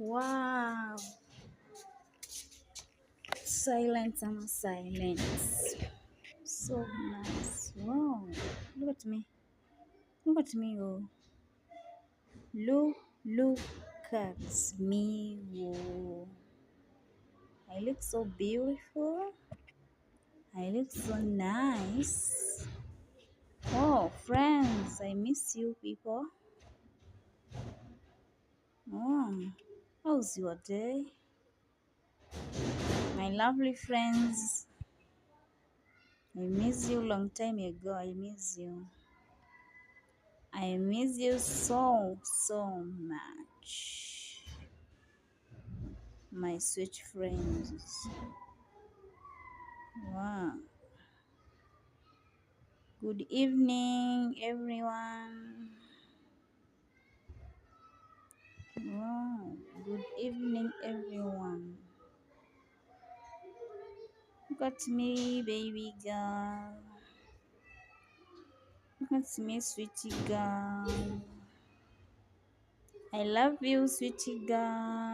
Wow, silence and silence. So nice. Wow, look at me. Look at me, oh. Look at me, oh. I look so beautiful. I look so nice. Oh, friends, I miss you people. Oh, how's your day? My lovely friends, I miss you long time ago. I miss you. I miss you so much. My sweet friends. Wow. Good evening, everyone. Wow. Good evening, everyone. Look at me, baby girl. Look at me, sweetie girl. I love you, sweetie girl.